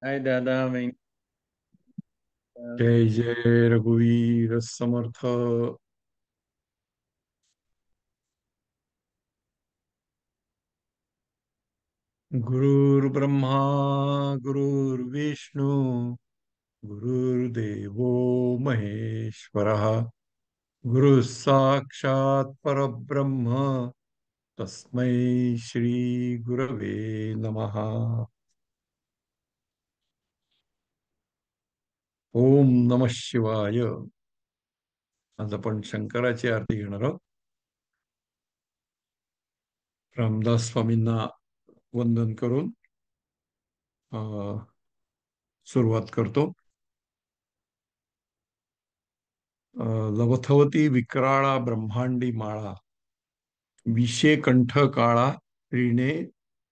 हाय दादा मैं जय जय रघुवीर समर्थ. गुरुर्ब्रह्मा गुरुर्विष्णू गुरुर्देवो महेश्वरः. गुरु साक्षात परब्रह्म तस्मै श्री गुरवे नमः. ओम नमः शिवाय. आज आपण शंकराची आरती घेणार आहोत. रामदास स्वामींना वंदन करून अ, सुरुवात करतो. लवथवती विक्राळा ब्रह्मांडी माळा, विषे कंठ काळा त्रिणे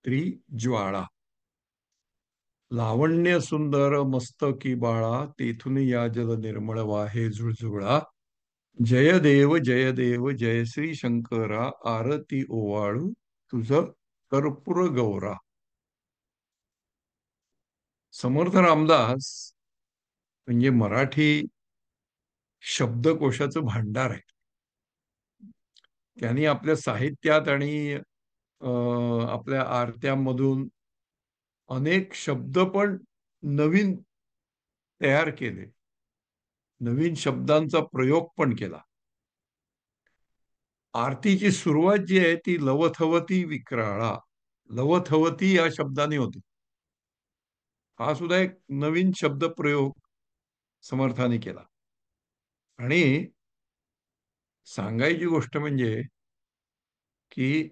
त्रिज्वाळा, लावण्य सुंदर मस्तकी बाळा, तेथून या जल निर्मळ वाहे झुळझुळा. जय देव जय श्री शंकरा, आरती ओवाळू तुझ कर्पूर गौरा. समर्थ रामदास म्हणजे मराठी शब्दकोशाचं भांडार आहे. त्यांनी आपल्या साहित्यात आणि आपल्या आरत्यांमधून अनेक शब्द पण नवीन तयार केले. नवीन शब्दांचा प्रयोग पण केला. आरतीची सुरुवात जी आहे ती लवथवती विक्राळा, लवथवती या शब्दाने होती. हा सुद्धा एक नवीन शब्द प्रयोग समर्थाने केला. आणि सांगायची गोष्ट म्हणजे की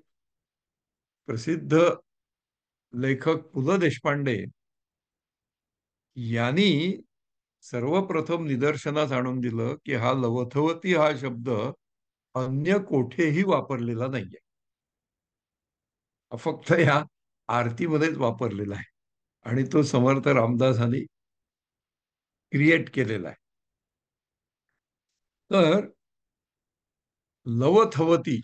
प्रसिद्ध लेखक पु ल देशपांडे यांनी सर्वप्रथम निदर्शनास आणून दिलं की हा लवथवती हा शब्द अन्य कोठेही वापरलेला नाहीये. फक्त या आरतीमध्येच वापरलेला आहे आणि तो समर्थ रामदासांनी क्रिएट केलेला आहे. तर लवथवती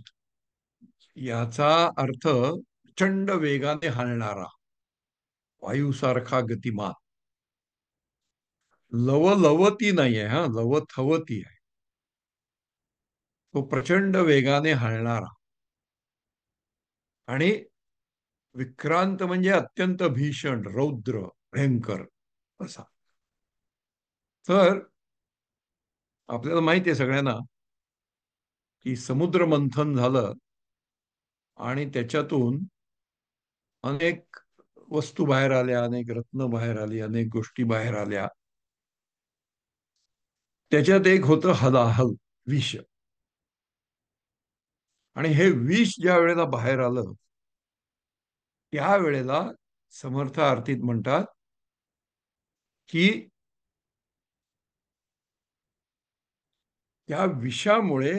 याचा अर्थ प्रचंड वेगाने हालणारा, वायूसारखा गतिमान. लवलवती नाही आहे, हा लवथवती आहे. तो प्रचंड वेगाने हालणारा आणि विक्रांत म्हणजे अत्यंत भीषण, रौद्र, भयंकर असा. तर आपल्याला माहिती आहे सगळ्यांना की समुद्र मंथन झालं आणि त्याच्यातून अनेक वस्तू बाहेर आल्या, अनेक रत्न बाहेर आली, अनेक गोष्टी बाहेर आल्या. त्याच्यात एक होतं हलाहल, विष. आणि हे विष ज्या वेळेला बाहेर आलं त्यावेळेला समर्थ आरतीत म्हणतात की त्या विषामुळे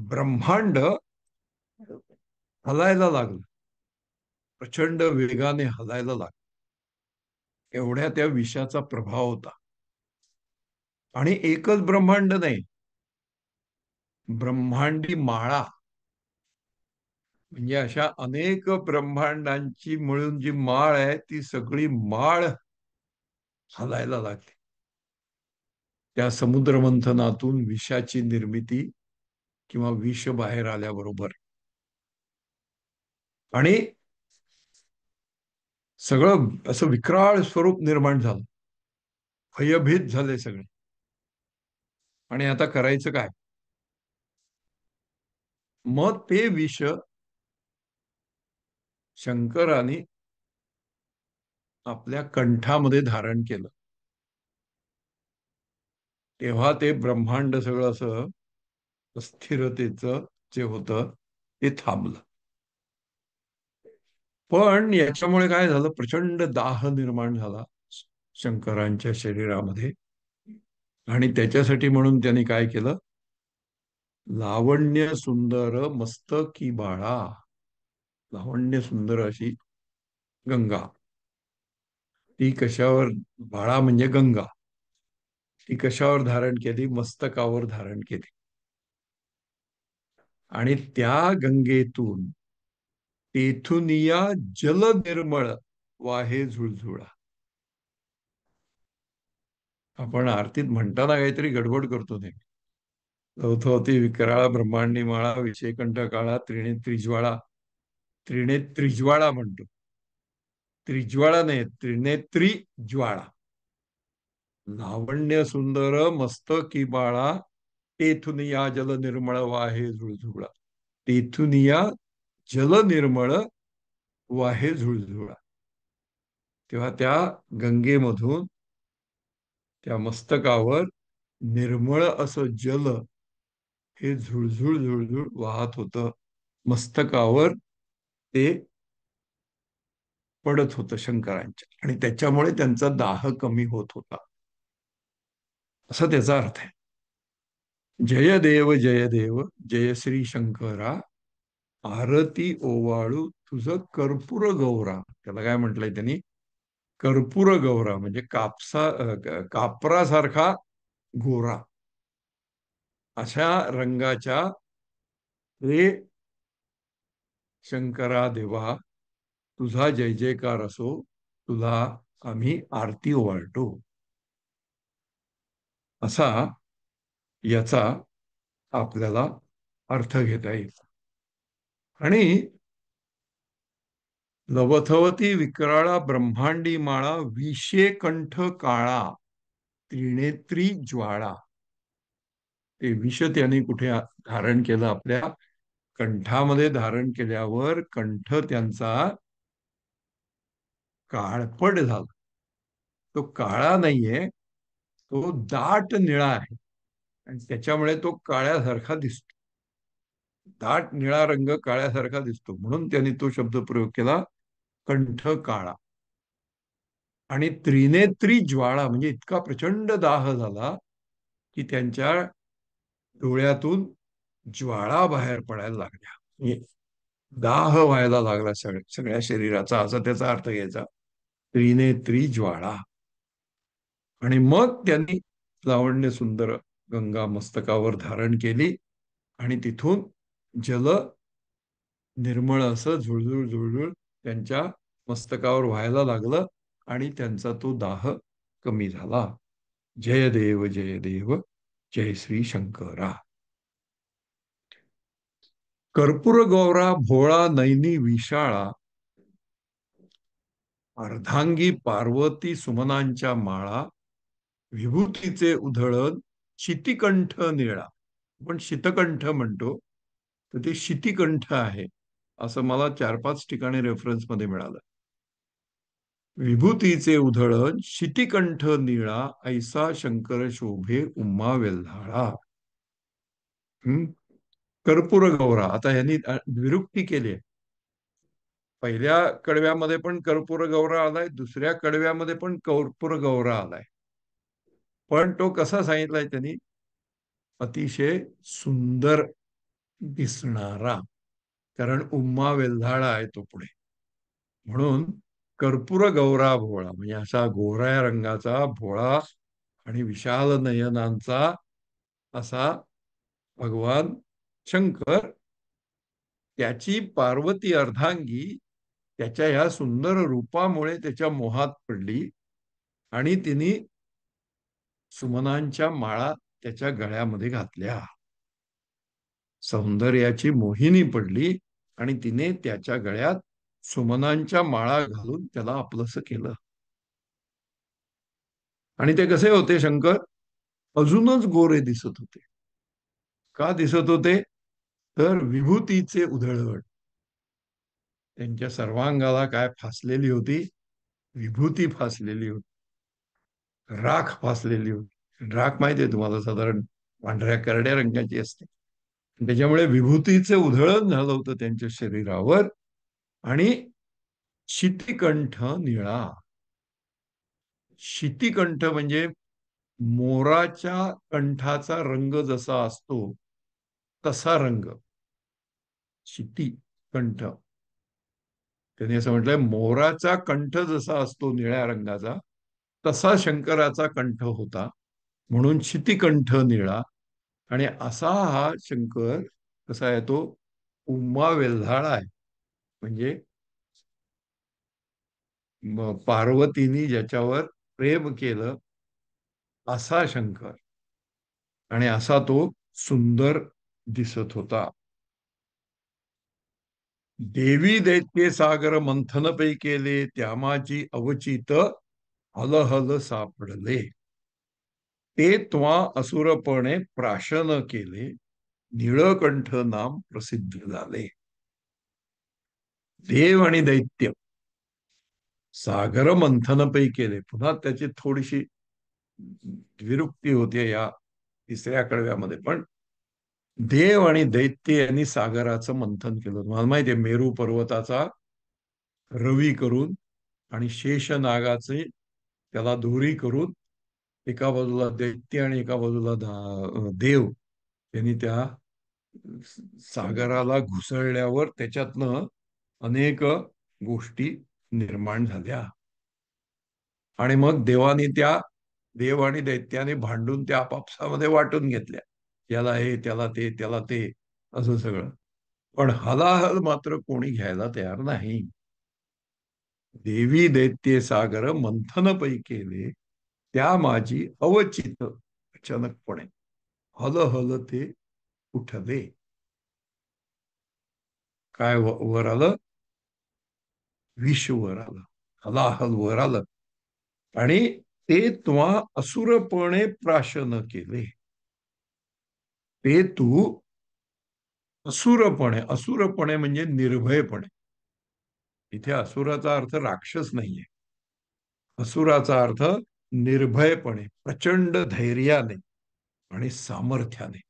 ब्रह्मांड हलायला लागलं, प्रचंड वेगाने हलायला लागलं. एवढ्या त्या विषाचा प्रभाव होता. आणि एकच ब्रह्मांड नाही, ब्रह्मांडी माळा, म्हणजे अशा अनेक ब्रह्मांडांची मिळून जी माळ आहे ती सगळी माळ हलायला लागली. त्या समुद्रमंथनातून विषाची निर्मिती किंवा विष बाहेर आल्याबरोबर. आणि सगळं असं विक्राळ स्वरूप निर्माण झालं. भयभीत झाले सगळे. आणि आता करायचं काय? मग ते विष शंकराने आपल्या कंठामध्ये धारण केलं. तेव्हा ते ब्रह्मांड सगळं असं स्थिरतेचं जे होतं ते थांबलं. पण याच्यामुळे काय झालं, प्रचंड दाह निर्माण झाला शंकरांच्या शरीरामध्ये. आणि त्याच्यासाठी म्हणून त्यांनी काय केलं, लावण्य सुंदर मस्तकी बाळा, लावण्य सुंदर अशी गंगा. ती कशावर, बाळा म्हणजे गंगा, ती कशावर धारण केली, मस्तकावर धारण केली. आणि त्या गंगेतून तेथुनिया जल निर्मळ वाहे झुळझुळा. आपण आरतीत म्हणताना काहीतरी गडबड करतो नाही. अवधवती विकराळ ब्रह्मांडी माळा विषयकंठ काळा त्रिज्वाळा. त्रिज्वाळा म्हणतो. त्रिज्वाळा नाही, त्रिनेत्री ज्वाळा. लावण्य सुंदर मस्तकी बाळा, तेथून या जल निर्मळ वाहे झुळझुळा. तेथून या जल निर्मळ वाहे झुळझुळा. तेव्हा त्या गंगेमधून त्या मस्तकावर निर्मळ असं जल हे झुळझुळ झुळझुळ वाहत होतं. मस्तकावर ते पडत होतं शंकरांच्या, आणि त्याच्यामुळे त्यांचा दाह कमी होत होता, असा त्याचा अर्थ आहे. जय देव जय श्री शंकरा, आरती ओवाळू तुझं कर्पूर गौरा. त्याला काय म्हटलंय त्यांनी? कर्पूर गौरा, म्हणजे कापरासारखा गोरा, अशा रंगाच्या हे शंकरा देवा, तुझा जय जयकार असो, तुला आम्ही आरती ओवाळतो. असा याचा आपल्याला अर्थ घेता येईल. आणि लवथवती विकराळा ब्रह्मांडी माळा विषे कंठ काळा त्रिनेत्री ज्वाळा. ते विष त्यांनी कुठे धारण केलं? आपल्या कंठामध्ये धारण केल्यावर कंठ त्यांचा काळपट झाला. तो काळा नाहीये, तो दाट निळा आहे, आणि त्याच्यामुळे तो काळ्यासारखा दिसतो. दाट निळा रंग काळ्यासारखा दिसतो, म्हणून त्यांनी तो शब्द प्रयोग केला, कंठ काळा. आणि त्रिनेत्री ज्वाळा म्हणजे इतका प्रचंड दाह झाला की त्यांच्या डोळ्यातून ज्वाळा बाहेर पडायला लागल्या. म्हणजे दाह व्हायला लागला सगळ्या शरीराचा, असा त्याचा अर्थ घ्यायचा. त्रिनेत्री ज्वाळा. आणि मग त्यांनी लावण्य सुंदर गंगा मस्तकावर धारण केली, आणि तिथून जल निर्मळ असं झुळझुळ झुळझुळ त्यांच्या मस्तकावर व्हायला लागलं, आणि त्यांचा तो दाह कमी झाला. जय देव जय श्री शंकरा. कर्पूर गौरा भोळा नैनी विशाळा, अर्धांगी पार्वती सुमनांच्या माळा, विभूतीचे उधळण शितिकंठ निळा. पण शीतकंठ म्हणतो, तर ते शितिकंठ आहे असं मला 4-5 ठिकाणी रेफरन्स मध्ये मिळालं. विभूतीचे उधळण शितिकंठ निळा, ऐसा शंकर शोभे उम्मा वेल्हाळा. हम्म. कर्पूर गौरा. आता यांनी विरुक्ती केली आहे. पहिल्या कडव्यामध्ये पण कर्पूर गौरा आलाय, दुसऱ्या कडव्यामध्ये पण कर्पूर गौरा आलाय. पण तो कसा सांगितलाय त्यांनी? अतिशय सुंदर दिसणारा, कारण उम्मा वेल्हाळा आहे तो पुढे. म्हणून कर्पूर गौरा भोळा म्हणजे असा गोऱ्या रंगाचा भोळा आणि विशाल नयनांचा असा भगवान शंकर, त्याची पार्वती अर्धांगी त्याच्या या सुंदर रूपामुळे त्याच्या मोहात पडली, आणि तिने सुमनांच्या माळा त्याच्या गळ्यामध्ये घातल्या. सौंदर्याची मोहिनी पडली, आणि तिने त्याच्या गळ्यात सुमनांच्या माळा घालून त्याला आपलंसं केलं. आणि ते कसे होते शंकर? अजूनच गोरे दिसत होते. का दिसत होते? तर विभूतीचे उधळण. त्यांच्या सर्वांगाला काय फासलेली होती? विभूती फासलेली होती, राख फासलेली होती. राख माहिती आहे तुम्हाला, साधारण पांढऱ्या करड्या रंगाची असते. त्याच्यामुळे विभूतीचे उधळण झालं होतं त्यांच्या शरीरावर. आणि शितिकंठ निळा. शितिकंठ म्हणजे मोराच्या कंठाचा रंग जसा असतो तसा रंग शितिकंठ. त्यांनी असं म्हटलंय, मोराचा कंठ जसा असतो निळ्या रंगाचा, तसा शंकराचा कंठ होता, म्हणून शितिकंठ निळा. आणि असा हा शंकर कसा आहे? तो उम्मा वेल्हाळा आहे. म्हणजे पार्वतीने ज्याच्यावर प्रेम केलं असा शंकर, आणि असा तो सुंदर दिसत होता. देवी दैत्ये सागर मंथन पै केले, त्यामाची अवचित हल सापडले. ते त्वा असुरपणे प्राशन केले, निळकंठ नाम प्रसिद्ध झाले. देव आणि दैत्य सागर मंथन पै केले. पुन्हा त्याची थोडीशी विरुक्ती होते या तिसऱ्या कडव्यामध्ये. पण देव आणि दैत्य यांनी सागराचं मंथन केलं. मला माहितीये, मेरू पर्वताचा रवी करून आणि शेष नागाचे त्याला दोरी करून, एका बाजूला दैत्य आणि एका बाजूला देव, यांनी त्या सागराला घुसळल्यावर त्याच्यातनं अनेक गोष्टी निर्माण झाल्या. आणि मग देव आणि दैत्याने भांडून त्या आपापसामध्ये वाटून घेतल्या. याला हे, त्याला ते, त्याला ते, असं सगळं. पण हलाहल मात्र कोणी घ्यायला तयार नाही. देवी दैत्ये सागर मंथन पै केले, त्या माझी अवचित अचानकपणे हल हल ते उठले. काय वर आलं? विष वर आलं, हलाहल वर आलं. आणि ते त्वा असुरपणे प्राशन केले. ते तू असुरपणे म्हणजे निर्भयपणे. इथे असुराचा अर्थ राक्षस नाहीये. असुराचा अर्थ निर्भयपणे, प्रचंड धैर्याने आणि सामर्थ्याने,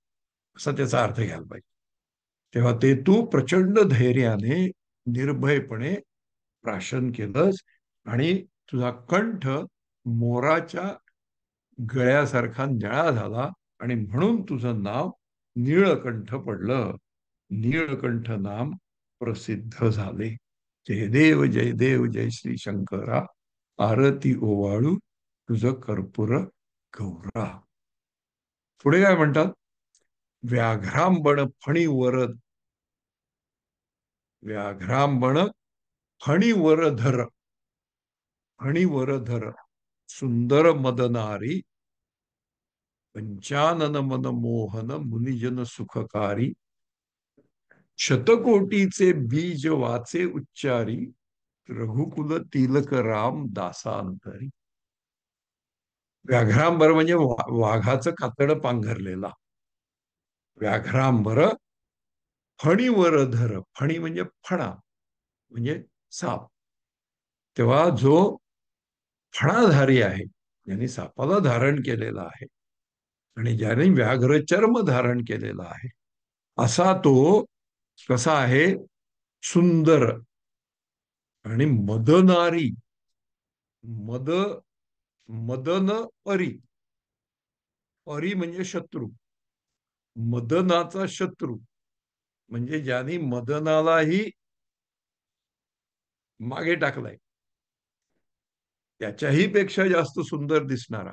असा त्याचा अर्थ घ्यायला पाहिजे. तेव्हा ते तू प्रचंड धैर्याने, निर्भयपणे प्राशन केलंस, आणि तुझा कंठ मोराच्या गळ्यासारखा निळा झाला, आणि म्हणून तुझं नाव नीळकंठ पडलं. नीळकंठ नाम प्रसिद्ध झाले. जय देव जय देव जय श्री शंकरा, आरती ओवाळू तुझं कर्पूर गौरा. पुढे काय म्हणतात? व्याघ्रांबण फणीवर, व्याघ्रांबण फणीवर धर सुंदर मदनारी, पंचानन मन मोहन मुनिजन सुखकारी. शतकोटीचे बीज वाचे उच्चारी, रघुकुल तिलक राम दासांतरी. व्याघ्रांबर म्हणजे वाघाचं कातड पांघरलेला. व्याघ्रांबर फणीवर धर, फणी म्हणजे फणा, म्हणजे साप. तेव्हा जो फणाधारी आहे, ज्यांनी सापाला धारण केलेला आहे, आणि ज्याने व्याघ्र चर्म धारण केलेला आहे, असा तो कसा आहे? सुंदर आणि मदनारी. मद मदन परी, परी म्हणजे शत्रू. मदनाचा शत्रू म्हणजे ज्यांनी मदनालाही मागे टाकलाय, त्याच्याही पेक्षा जास्त सुंदर दिसणारा,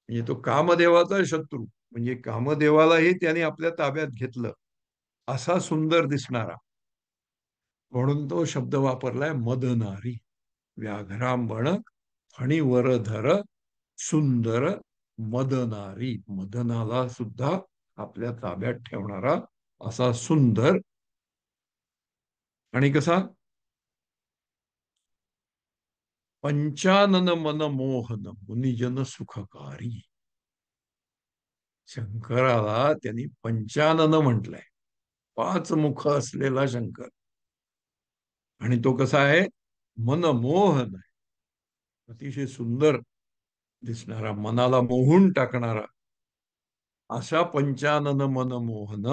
म्हणजे तो कामदेवाचा शत्रू, म्हणजे कामदेवालाही त्याने आपल्या ताब्यात घेतलं, असा सुंदर दिसणारा. म्हणून तो शब्द वापरलाय मदनारी. व्याघ्रांबण फणीवर धर सुंदर मदनारी, मदनाला सुद्धा आपल्या ताब्यात ठेवणारा असा सुंदर. आणि कसा? पंचानन मन मोहन मुनिजन सुखकारी. शंकराला त्यांनी पंचानन म्हटलंय, 5 मुख असलेला शंकर. आणि तो कसा आहे? मनमोहन आहे, अतिशय सुंदर दिसणारा, मनाला मोहून टाकणारा अशा पंचानन मनमोहन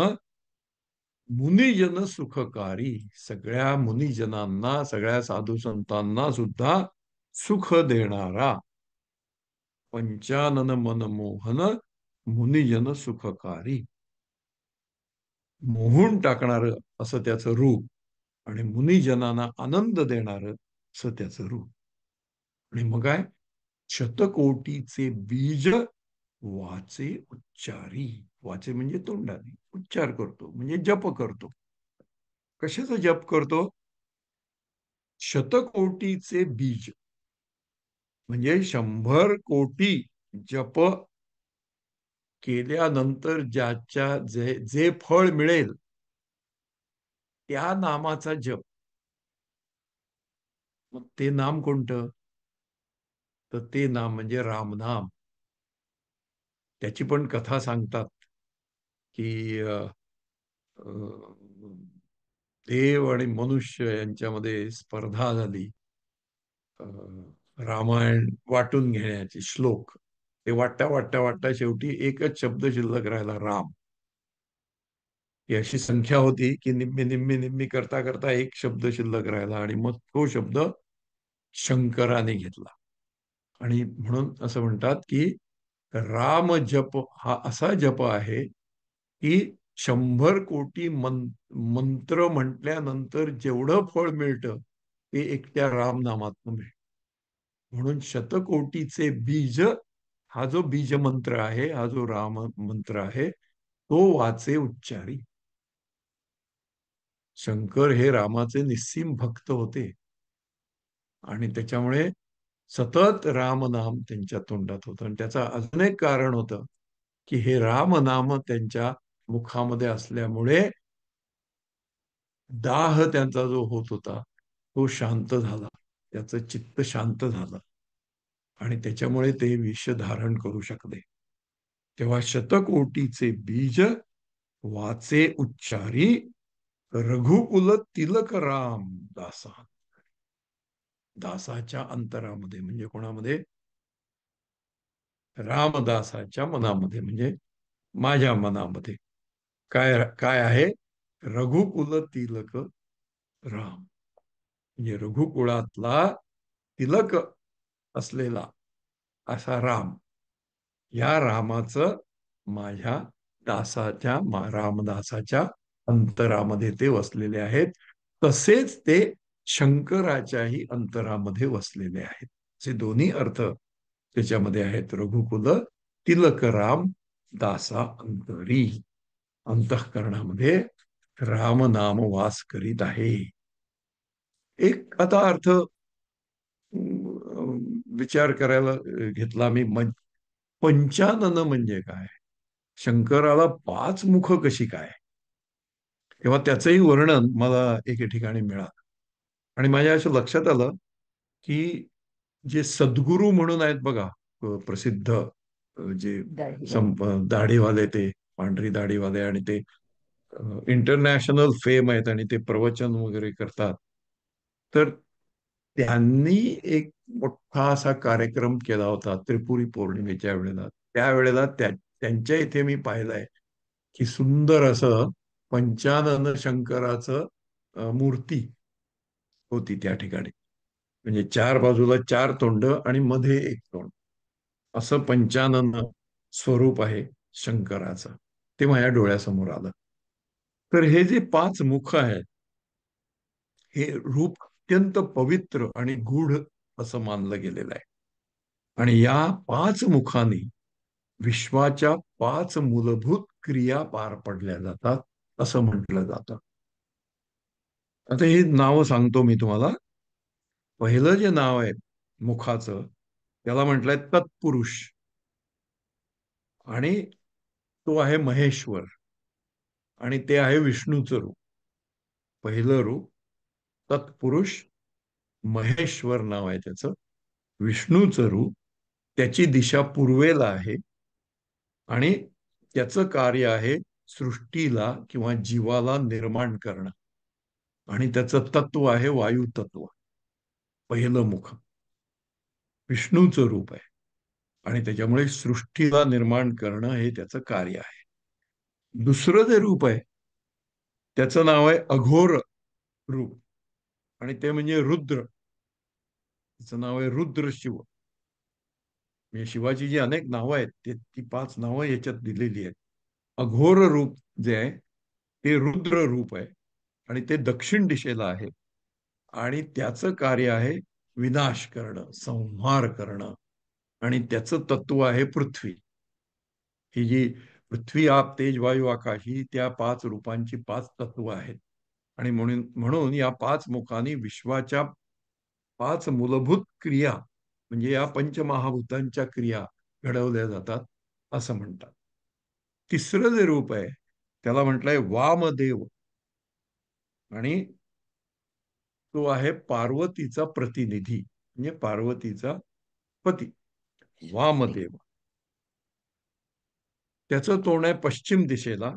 मुनिजन सुखकारी. सगळ्या मुनिजनांना, सगळ्या साधू संतांना सुद्धा सुख देणारा. पंचानन मनमोहन मुनिजन सुखकारी, मोहून टाकणार असं त्याचं रूप, आणि मुनिजनांना आनंद देणार असं त्याचं रूप. आणि मग काय? शतकोटीचे बीज वाचे उच्चारी. वाचे म्हणजे तोंडाने उच्चार करतो, म्हणजे जप करतो. कशाचा जप करतो? शतकोटीचे बीज म्हणजे 100 कोटी जप केल्यानंतर ज्याच्या जे जे फळ मिळेल त्या नामाचा जप. मग ते नाम कोणतं? तर ते नाम म्हणजे रामनाम. त्याची पण कथा सांगतात की अ, देव आणि मनुष्य यांच्यामध्ये स्पर्धा झाली. अ, रामायण वाटून घेण्याचे श्लोक. ते वाटता वाटता वाटता शेवटी एकच शब्द शिल्लक राहिला, राम. ही अशी संख्या होती की निम्मी निम्मी निम्मी करता करता एक शब्द शिल्लक राहिला आणि मग तो शब्द शंकराने घेतला. आणि म्हणून असं म्हणतात की राम जप हा असा जप आहे की 100 कोटी मंत्र म्हटल्यानंतर जेवढं फळ मिळतं ते एकट्या रामनामातनं मिळतं. म्हणून शतकोटीचे बीज हा जो बीज मंत्र आहे, हा जो राम मंत्र आहे, तो वाचे उच्चारी. शंकर हे रामाचे निस्सीम भक्त होते आणि त्याच्यामुळे सतत रामनाम त्यांच्या तोंडात होतं. आणि त्याचं अजून एक कारण होतं की हे रामनाम त्यांच्या मुखामध्ये असल्यामुळे दाह त्यांचा जो होत होता तो शांत झाला. त्याचं चित्त शांत झालं आणि त्याच्यामुळे ते विष धारण करू शकले. तेव्हा शतकोटीचे बीज वाचे उच्चारी, रघुकुल तिलक राम दासा. दासाच्या अंतरामध्ये म्हणजे कोणामध्ये? रामदासाच्या मनामध्ये, म्हणजे माझ्या मनामध्ये काय काय आहे? रघुकुल तिलक राम, म्हणजे रघुकुळातला तिलक असलेला असा राम. या रामाचं माझ्या रामदासाच्या अंतरामध्ये ते वसलेले आहेत. तसेच ते शंकराच्याही अंतरामध्ये वसलेले आहेत. असे दोन्ही अर्थ त्याच्यामध्ये आहेत. रघुकुल तिलक राम दासा अंतरी. अंतःकरणामध्ये रामनाम वास करीत आहे. एक आता अर्थ विचार करायला घेतला मी. पंचानन म्हणजे काय? शंकराला 5 मुख कशी काय? तेव्हा त्याचंही वर्णन मला एके ठिकाणी मिळालं आणि माझ्या असं लक्षात आलं की जे सद्गुरू म्हणून आहेत बघा, प्रसिद्ध, जे दाढीवाले, ते पांढरी दाढीवाले, आणि ते इंटरनॅशनल फेम आहेत आणि ते प्रवचन वगैरे करतात. तर त्यांनी एक मोठा असा कार्यक्रम केला होता त्रिपुरी पौर्णिमेच्या वेळेला. त्यावेळेला त्यांच्या इथे मी पाहिलंय की सुंदर असं पंचानन शंकराचं मूर्ती होती त्या ठिकाणी. म्हणजे चार बाजूला 4 तोंड आणि मध्ये एक तोंड, असं पंचानन स्वरूप आहे शंकराचं. ते माझ्या डोळ्यासमोर आलं. तर हे जे 5 मुख आहेत, हे रूप अत्यंत पवित्र आणि गूढ असं मानलं गेलेलं आहे. आणि या 5 मुखांनी विश्वाच्या 5 मूलभूत क्रिया पार पडल्या जातात असं म्हटलं जातं. आता ही नावं सांगतो मी तुम्हाला. पहिलं जे नाव आहे मुखाचं, त्याला म्हटलंय तत्पुरुष, आणि तो आहे महेश्वर, आणि ते आहे विष्णूचं रूप. पहिलं रूप तत्पुरुष, महेश्वर नाव आहे त्याचं, विष्णूचं रूप. त्याची दिशा पूर्वेला आहे आणि त्याचं कार्य आहे सृष्टीला किंवा जीवाला निर्माण करणं. आणि त्याचं तत्व आहे वायू तत्व. पहिलं मुख विष्णूचं रूप आहे आणि त्याच्यामुळे सृष्टीला निर्माण करणं हे त्याचं कार्य आहे. दुसरं जे रूप आहे त्याचं नाव आहे अघोर रूप, आणि ते म्हणजे रुद्र. त्याचं नाव आहे रुद्र शिव. म्हणजे शिवाची जी अनेक नावं आहेत ती 5 नावं याच्यात दिलेली आहेत. अघोर रूप जे आहे ते रुद्र रूप आहे आणि ते दक्षिण दिशेला आहे. आणि त्याचं कार्य आहे विनाश करणं, संहार करणं. आणि त्याचं तत्व आहे पृथ्वी. ही जी पृथ्वी, आप, तेज, वायू, आकाश, ही त्या 5 रूपांची 5 तत्व आहेत. आणि म्हणून म्हणून या 5 मुखांनी विश्वाच्या 5 मूलभूत क्रिया, म्हणजे या पंचमहाभूतांच्या क्रिया घडवल्या जातात असं म्हणतात. तिसरं जे रूप आहे त्याला म्हटलंय वामदेव, आणि तो आहे पार्वतीचा प्रतिनिधी, म्हणजे पार्वतीचा पती वामदेव. त्याचं तोंड आहे पश्चिम दिशेला,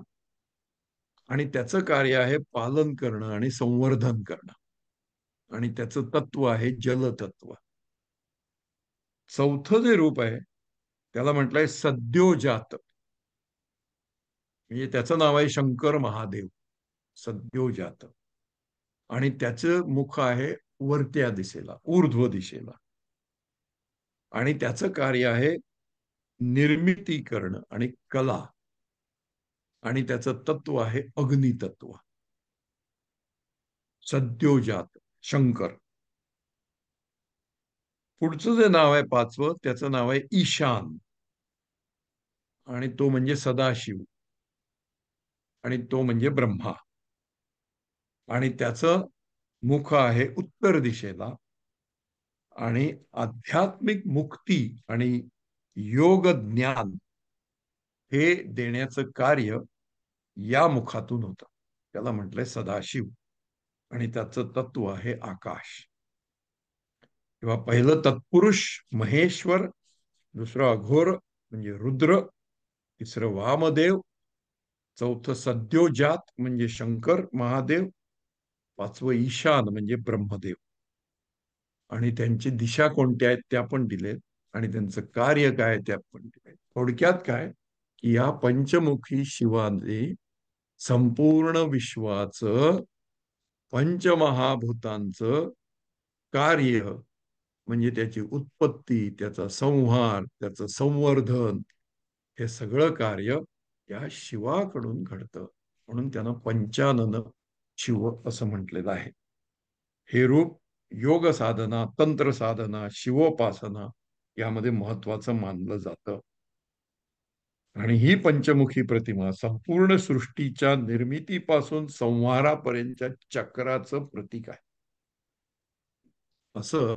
आणि त्याचं कार्य आहे पालन करणं आणि संवर्धन करणं, आणि त्याचं तत्व आहे जलतत्व. चौथं जे रूप आहे त्याला म्हटलंय सद्योजात, म्हणजे त्याचं नाव आहे शंकर महादेव, सद्योजात. आणि त्याचं मुख आहे वरत्या दिशेला, ऊर्ध्व दिशेला, आणि त्याचं कार्य आहे निर्मिती करणं आणि कला, आणि त्याचं तत्व आहे अग्नितत्व. सद्योजात शंकर. पुढचं जे नाव आहे पाचवं त्याचं नाव आहे ईशान, आणि तो म्हणजे सदाशिव, आणि तो म्हणजे ब्रह्मा. आणि त्याचं मुख आहे उत्तर दिशेला, आणि आध्यात्मिक मुक्ती आणि योग ज्ञान हे देण्याचं कार्य या मुखातून होतं. त्याला म्हटलंय सदाशिव, आणि त्याचं तत्व आहे आकाश. तेव्हा पहिलं तत्पुरुष महेश्वर, दुसरं अघोर म्हणजे रुद्र, तिसरं वामदेव, चौथं सद्योजात म्हणजे शंकर महादेव, पाचवं ईशान म्हणजे ब्रह्मदेव. आणि त्यांची दिशा कोणत्या आहेत त्या पण दिलेत, आणि त्यांचं कार्य काय त्या पण दिले. थोडक्यात काय, की या पंचमुखी शिवाने संपूर्ण विश्वाचं पंचमहाभूतांचं कार्य, म्हणजे त्याची उत्पत्ती, त्याचा संहार, त्याचं संवर्धन, हे सगळं कार्य या शिवाकडून घडतं. म्हणून त्यानं पंचानन शिव असं म्हटलेलं आहे. हे रूप योग साधना, तंत्र साधना, शिवोपासना यामध्ये महत्वाचं मानलं जातं. आणि ही पंचमुखी प्रतिमा संपूर्ण सृष्टीच्या निर्मितीपासून संहारापर्यंतच्या चक्राचं प्रतीक आहे, असं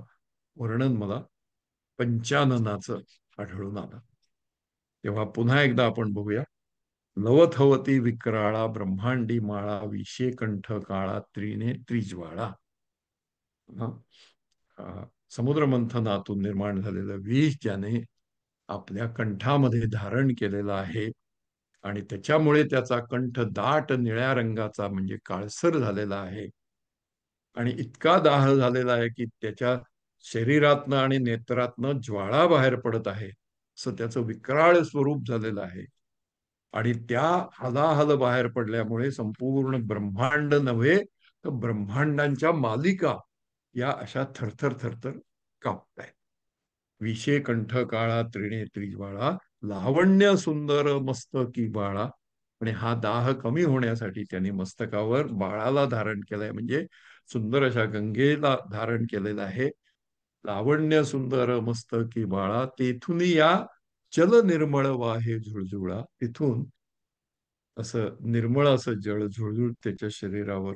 वर्णन मला पंचाननाचं आढळून आलं. तेव्हा पुन्हा एकदा आपण बघूया. लवथवती विक्राळा ब्रह्मांडी माळा, विशेकंठ काळा त्रिने त्रिज्वाळा. समुद्र मंथनातून निर्माण झालेलं विष ज्याने आपल्या कंठामध्ये धारण केलेला आहे, आणि त्याच्यामुळे त्याचा कंठ दाट निळ्या रंगाचा म्हणजे काळसर झालेला आहे, आणि इतका दाह झालेला आहे की त्याच्या शरीरातनं आणि नेत्रातनं ज्वाळा बाहेर पडत आहे, असं त्याचं विक्राळ स्वरूप झालेलं आहे. आणि त्या हलाहल बाहेर पडल्यामुळे संपूर्ण ब्रह्मांड नव्हे तर ब्रह्मांडांच्या मालिका या अशा थरथर थरथर कापतायत. विषे कंठ काळा त्रिनेत्री ज्वाळा, लावण्य सुंदर मस्तकी बाळा. आणि हा दाह कमी होण्यासाठी त्यांनी मस्तकावर बाळाला धारण केलंय, म्हणजे सुंदर अशा गंगेला धारण केलेलं आहे. लावण्य सुंदर मस्तकी बाळा, तेथून या चल निर्मळ वाहे झुळझुळा. तिथून असं निर्मळ असं जळ झुळझुळ त्याच्या शरीरावर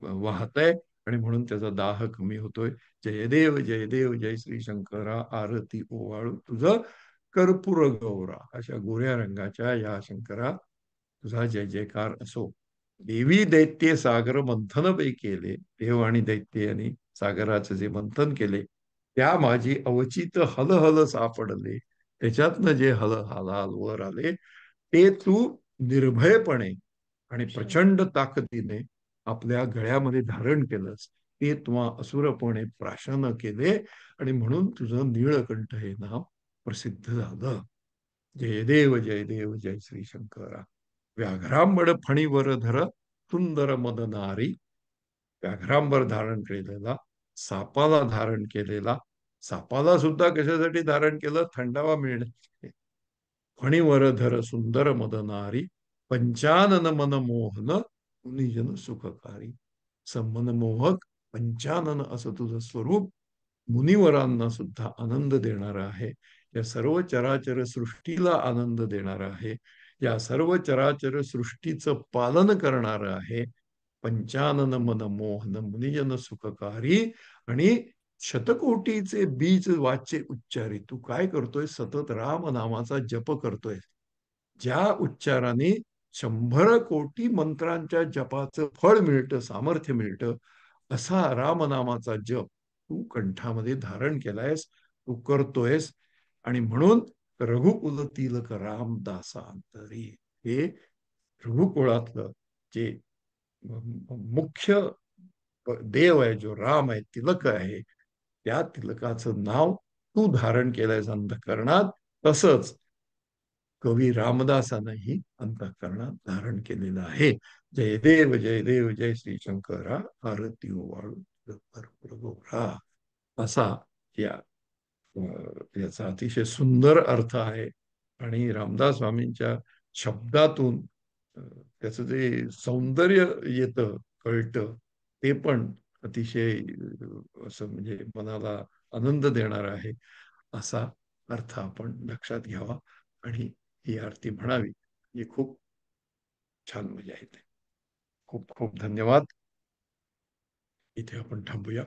वाहत आहे, आणि म्हणून त्याचा दाह कमी होतोय. जयदेव जयदेव जय श्री शंकरा, आरती ओवाळू तुझं कर्पूर गौरा. अशा गोऱ्या रंगाच्या या शंकरा तुझा जय जयकार असो. देवी दैत्य सागर मंथन पै केले, देव आणि दैत्य यांनी सागराचं जे मंथन केले, त्या माझी अवचित हल सापडले. त्याच्यातनं जे हल हाल वर आले, ते तू निर्भयपणे आणि प्रचंड ताकदीने आपल्या गळ्यामध्ये धारण केलंस. ते तू असुरपणे प्राशन केले, आणि म्हणून तुझं नीळकंठ हे नाव प्रसिद्ध झालं. जयदेव जयदेव जय श्री शंकरा. व्याघ्रांबड फणीवर धर सुंदर मदनारी. व्याघ्रांबर धारण केलेला, सापाला धारण केलेला, सापाला सुद्धा कशासाठी धारण केलं, थंडावा मिळणे. फणीवर धर सुंदर मदनारी, पंचानन मन मोहन मुनिजन सुखकारी. मनमोहक पंचानन असं तुझं स्वरूप मुनिवरांना सुद्धा आनंद देणार आहे. या सर्व चराचर सृष्टीला आनंद देणार आहे. या सर्व चराचर सृष्टीचं पालन करणार आहे. पंचानन मन मोहन मुनिजन सुखकारी, आणि शतकोटीचे बीज वाचे उच्चारी. तू काय करतोय? सतत राम नामाचा जप करतोय. ज्या उच्चाराने 100 कोटी मंत्रांच्या जपाचं फळ मिळतं, सामर्थ्य मिळतं, असा रामनामाचा जप तू कंठामध्ये धारण केलायस, तू करतोयस. आणि म्हणून रघुकुल तिलक रामदासा अंतरी, हे रघुकुळातलं जे मुख्य देव आहे, जो राम आहे, तिलक आहे, त्या तिलकाचं नाव तू धारण केलंयस अंतःकरणात. तसंच कवी रामदासांनाही अंतःकरणात धारण केलेलं आहे. जय देव जय श्री शंकरा, आरती वाळू प्रभुरा, असा या याचा अतिशय सुंदर अर्थ आहे. आणि रामदास स्वामींच्या शब्दातून त्याचं जे सौंदर्य येतं, कळतं, ते पण अतिशय असं म्हणजे मनाला आनंद देणार आहे. असा अर्थ आपण लक्षात घ्यावा आणि ही आरती म्हणावी. ही खूप छान मजा येते. खूप खूप धन्यवाद. इथे आपण थांबूया.